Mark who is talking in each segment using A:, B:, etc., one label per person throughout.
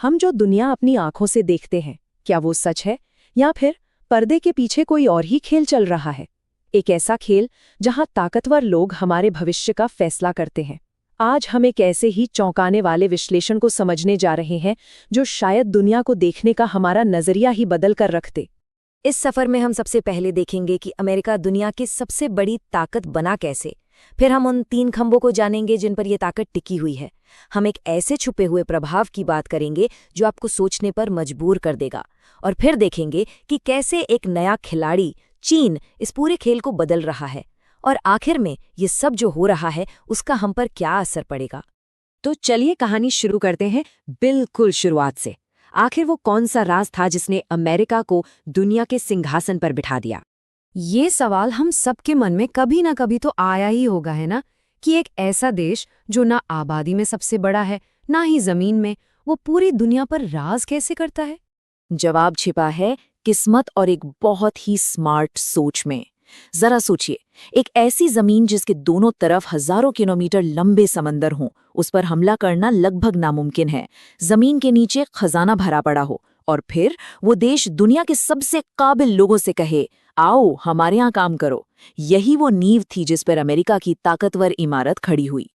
A: हम जो दुनिया अपनी आंखों से देखते हैं, क्या वो सच है या फिर पर्दे के पीछे कोई और ही खेल चल रहा है? एक ऐसा खेल जहां ताकतवर लोग हमारे भविष्य का फैसला करते हैं। आज हम एक ऐसे ही चौंकाने वाले विश्लेषण को समझने जा रहे हैं जो शायद दुनिया को देखने का हमारा नजरिया ही बदल कर रख दे।
B: इस सफर में हम सबसे पहले देखेंगे कि अमेरिका दुनिया की सबसे बड़ी ताकत बना कैसे। फिर हम उन 3 खंभों को जानेंगे जिन पर यह ताकत टिकी हुई है। हम एक ऐसे छुपे हुए प्रभाव की बात करेंगे जो आपको सोचने पर मजबूर कर देगा। और फिर देखेंगे कि कैसे एक नया खिलाड़ी चीन इस पूरे खेल को बदल रहा है। और आखिर में ये सब जो हो रहा है उसका हम पर क्या असर पड़ेगा।
C: तो चलिए कहानी शुरू करते हैं बिल्कुल शुरुआत से। आखिर वो कौन सा राज था जिसने अमेरिका को दुनिया के सिंहासन पर बिठा दिया?
D: ये सवाल हम सबके मन में कभी ना कभी तो आया ही होगा, है ना? कि एक ऐसा देश जो ना आबादी में सबसे बड़ा है ना ही जमीन में, वो पूरी दुनिया पर राज कैसे करता है?
C: जवाब छिपा है किस्मत और एक बहुत ही स्मार्ट सोच में। जरा सोचिए, एक ऐसी जमीन जिसके दोनों तरफ हजारों किलोमीटर लंबे समंदर हों, उस पर हमला करना लगभग नामुमकिन है। जमीन के नीचे खजाना भरा पड़ा हो और फिर वो देश दुनिया के सबसे काबिल लोगों से कहे, आओ हमारे यहाँ काम करो। यही वो नींव थी जिस पर अमेरिका की ताकतवर इमारत खड़ी हुई।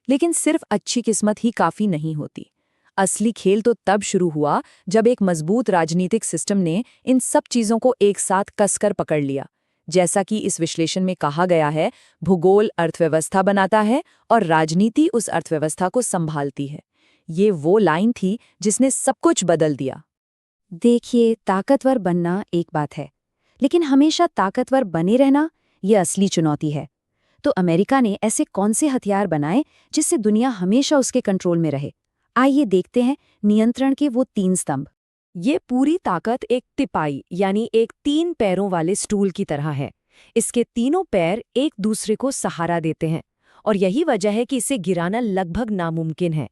A: लेकिन सिर्फ अच्छी किस्मत ही काफी नहीं होती। असली खेल तो तब शुरू हुआ जब एक मजबूत राजनीतिक सिस्टम ने इन सब चीजों को एक साथ कसकर पकड़ लिया। जैसा कि इस विश्लेषण में कहा गया है, भूगोल अर्थव्यवस्था बनाता है और राजनीति उस अर्थव्यवस्था को संभालती है। ये वो लाइन थी जिसने सब कुछ बदल दिया।
D: देखिए, ताकतवर बनना एक बात है, लेकिन हमेशा ताकतवर बने रहना ये असली चुनौती है। तो अमेरिका ने ऐसे कौन से हथियार बनाए जिससे दुनिया हमेशा उसके कंट्रोल में रहे? आइए देखते हैं नियंत्रण के वो 3 स्तंभ।
A: ये पूरी ताकत एक तिपाई यानी एक 3 पैरों वाले स्टूल की तरह है। इसके तीनों पैर एक दूसरे को सहारा देते हैं और यही वजह है कि इसे गिराना लगभग नामुमकिन है।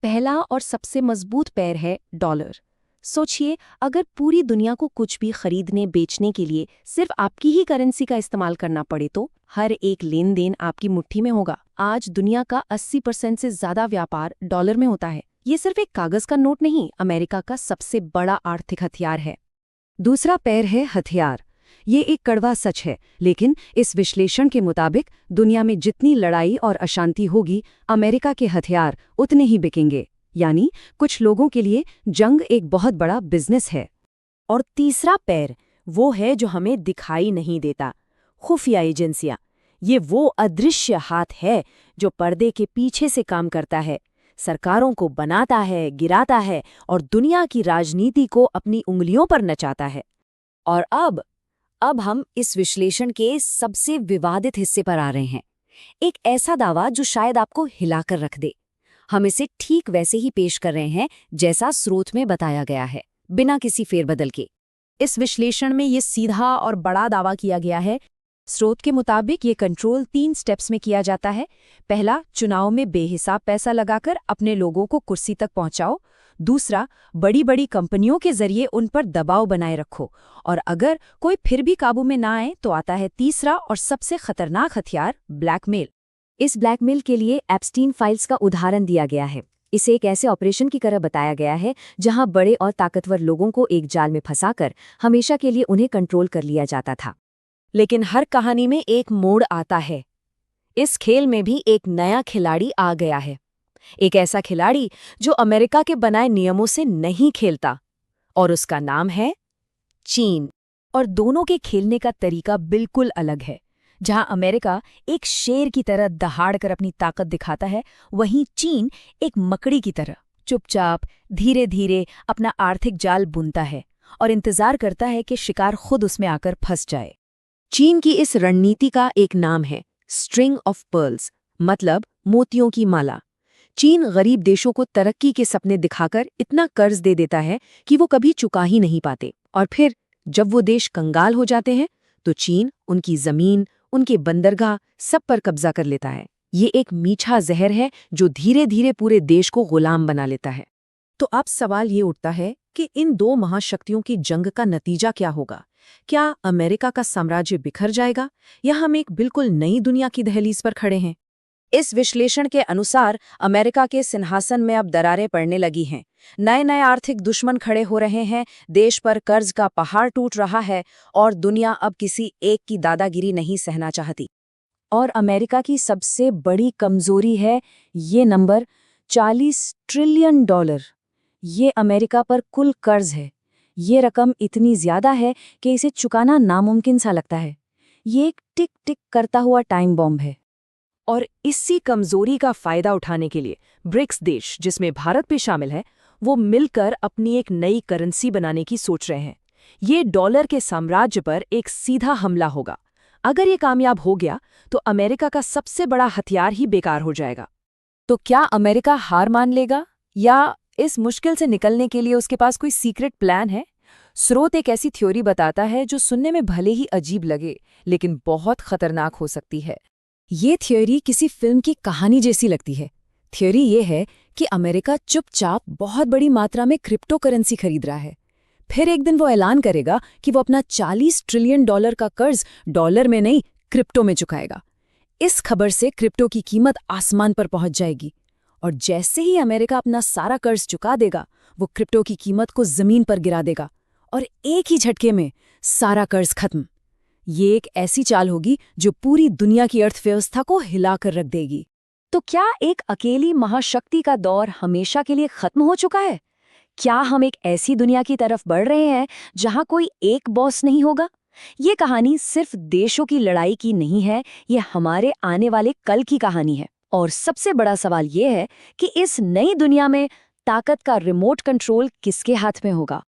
A: पहला और सबसे मजबूत पैर है डॉलर। सोचिए, अगर पूरी दुनिया को कुछ भी खरीदने बेचने के लिए सिर्फ आपकी ही करेंसी का इस्तेमाल करना पड़े तो हर एक लेन देन आपकी मुट्ठी में होगा। आज दुनिया का 80% से ज्यादा व्यापार डॉलर में होता है। ये सिर्फ एक कागज का नोट नहीं, अमेरिका का सबसे बड़ा आर्थिक हथियार है।
D: दूसरा पैर है हथियार। ये एक कड़वा सच है, लेकिन इस विश्लेषण के मुताबिक दुनिया में जितनी लड़ाई और अशांति होगी, अमेरिका के हथियार उतने ही बिकेंगे। यानी कुछ लोगों के लिए जंग एक बहुत बड़ा बिजनेस है।
C: और तीसरा पैर वो है जो हमें दिखाई नहीं देता, खुफिया एजेंसियां। ये वो अदृश्य हाथ है जो पर्दे के पीछे से काम करता है, सरकारों को बनाता है, गिराता है और दुनिया की राजनीति को अपनी उंगलियों पर नचाता है। और अब हम इस विश्लेषण के सबसे विवादित हिस्से पर आ रहे हैं। एक ऐसा दावा जो शायद आपको हिलाकर रख दे। हम इसे ठीक वैसे ही पेश कर रहे हैं जैसा स्रोत में बताया गया है, बिना किसी फेरबदल के।
A: इस विश्लेषण में ये सीधा और बड़ा दावा किया गया है। स्रोत के मुताबिक ये कंट्रोल 3 स्टेप्स में किया जाता है। पहला, चुनाव में बेहिसाब पैसा लगाकर अपने लोगों को कुर्सी तक पहुंचाओ। दूसरा, बड़ी बड़ी कंपनियों के जरिए उन पर दबाव बनाए रखो। और अगर कोई फिर भी काबू में ना आए तो आता है तीसरा और सबसे खतरनाक हथियार, ब्लैकमेल।
C: इस ब्लैकमेल के लिए एप्स्टीन फाइल्स का उदाहरण दिया गया है। इसे एक ऐसे ऑपरेशन की तरह बताया गया है जहां बड़े और ताकतवर लोगों को एक जाल में फंसाकर हमेशा के लिए उन्हें कंट्रोल कर लिया जाता था। लेकिन हर कहानी में एक मोड़ आता है। इस खेल में भी एक नया खिलाड़ी आ गया है। एक ऐसा खिलाड़ी जो अमेरिका के बनाए नियमों से नहीं खेलता, और उसका नाम है चीन।
A: और दोनों के खेलने का तरीका बिल्कुल अलग है। जहां अमेरिका एक शेर की तरह दहाड़ कर अपनी ताकत दिखाता है, वहीं चीन एक मकड़ी की तरह चुपचाप धीरे धीरे अपना आर्थिक जाल बुनता है और इंतजार करता है कि शिकार खुद उसमें आकर फंस जाए।
C: चीन की इस रणनीति का एक नाम है स्ट्रिंग ऑफ पर्ल्स, मतलब मोतियों की माला। चीन गरीब देशों को तरक्की के सपने दिखाकर इतना कर्ज दे देता है कि वो कभी चुका ही नहीं पाते, और फिर जब वो देश कंगाल हो जाते हैं तो चीन उनकी जमीन, उनके बंदरगाह सब पर कब्जा कर लेता है। ये एक मीठा जहर है जो धीरे धीरे पूरे देश को गुलाम बना लेता है।
A: तो अब सवाल ये उठता है कि इन 2 महाशक्तियों की जंग का नतीजा क्या होगा? क्या अमेरिका का साम्राज्य बिखर जाएगा या हम एक बिल्कुल नई दुनिया की दहलीज पर खड़े हैं?
D: इस विश्लेषण के अनुसार अमेरिका के सिंहासन में अब दरारें पड़ने लगी हैं। नए नए आर्थिक दुश्मन खड़े हो रहे हैं, देश पर कर्ज का पहाड़ टूट रहा है और दुनिया अब किसी एक की दादागिरी नहीं सहना चाहती। और अमेरिका की सबसे बड़ी कमजोरी है ये नंबर, $40 ट्रिलियन। ये अमेरिका पर कुल कर्ज है। ये रकम इतनी ज्यादा है कि इसे चुकाना नामुमकिन सा लगता है। ये एक टिक टिक करता हुआ टाइम बॉम्ब है।
C: और इसी कमजोरी का फायदा उठाने के लिए ब्रिक्स देश, जिसमें भारत भी शामिल है, वो मिलकर अपनी एक नई करेंसी बनाने की सोच रहे हैं। ये डॉलर के साम्राज्य पर एक सीधा हमला होगा। अगर ये कामयाब हो गया तो अमेरिका का सबसे बड़ा हथियार ही बेकार हो जाएगा।
B: तो क्या अमेरिका हार मान लेगा या इस मुश्किल से निकलने के लिए उसके पास कोई सीक्रेट प्लान है? स्रोत एक ऐसी थ्योरी बताता है जो सुनने में भले ही अजीब लगे, लेकिन बहुत खतरनाक हो सकती है।
D: ये थ्योरी किसी फिल्म की कहानी जैसी लगती है। थ्योरी ये है कि अमेरिका चुपचाप बहुत बड़ी मात्रा में क्रिप्टो करेंसी खरीद रहा है। फिर एक दिन वो ऐलान करेगा कि वो अपना $40 ट्रिलियन का कर्ज डॉलर में नहीं, क्रिप्टो में चुकाएगा। इस खबर से क्रिप्टो की कीमत आसमान पर पहुंच जाएगी और जैसे ही अमेरिका अपना सारा कर्ज चुका देगा, वो क्रिप्टो की कीमत को जमीन पर गिरा देगा और एक ही झटके में सारा कर्ज खत्म। ये एक ऐसी चाल होगी जो पूरी दुनिया की अर्थव्यवस्था को हिलाकर रख देगी।
A: तो क्या एक अकेली महाशक्ति का दौर हमेशा के लिए खत्म हो चुका है? क्या हम एक ऐसी दुनिया की तरफ बढ़ रहे हैं जहां कोई एक बॉस नहीं होगा? ये कहानी सिर्फ देशों की लड़ाई की नहीं है, ये हमारे आने वाले कल की कहानी है। और सबसे बड़ा सवाल ये है कि इस नई दुनिया में ताकत का रिमोट कंट्रोल किसके हाथ में होगा?